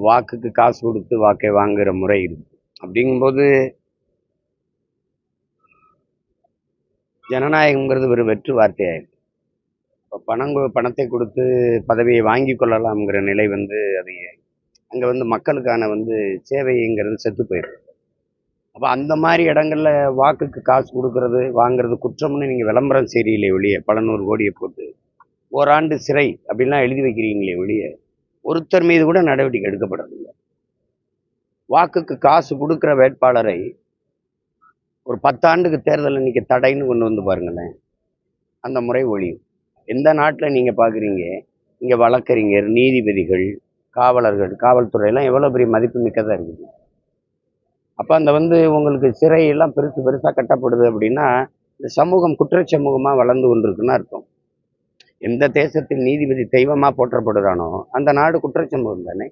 வாக்குக்கு காசு கொடுத்து வாக்கை வாங்குற முறை இருக்கு. அப்படிங்கும்போது ஜனநாயகம்ங்கிறது ஒரு வெற்று வார்த்தையாயிருக்கு. இப்போ பணத்தை கொடுத்து பதவியை வாங்கி கொள்ளலாம்ங்கிற நிலை அது அங்கே மக்களுக்கான சேவைங்கிறது செத்து போயிருக்கு. அப்போ அந்த மாதிரி இடங்கள்ல வாக்குக்கு காசு கொடுக்கறது வாங்குறது குற்றம்னு நீங்கள் விளம்பரம் செய்றீங்களே ஒழிய, பல நூறு கோடியை போட்டு ஓராண்டு சிறை அப்படின்லாம் எழுதி வைக்கிறீங்களே ஒழிய, ஒருத்தர் மீது கூட நடவடிக்கை எடுக்கப்படுறதில்லை. வாக்குக்கு காசு கொடுக்குற வேட்பாளரை ஒரு 10 ஆண்டுக்கு தேர்தலில் நிற்க தடைன்னு கொண்டு பாருங்களேன், அந்த முறை ஒழியும். எந்த நாட்டில் நீங்கள் பார்க்குறீங்க, இங்கே வழக்கறிஞர், நீதிபதிகள், காவலர்கள், காவல்துறையெல்லாம் எவ்வளோ பெரிய மதிப்பு மிக்கதாக இருக்குது. அப்போ அந்த உங்களுக்கு சிறையெல்லாம் பெருசாக கட்டப்படுது அப்படின்னா, இந்த சமூகம் குற்ற சமூகமாக வளர்ந்து கொண்டிருக்குன்னு அர்த்தம். எந்த தேசத்தில் நீதிபதி தெய்வமாக போற்றப்படுறானோ அந்த நாடு குற்ற சமூகம் தானே.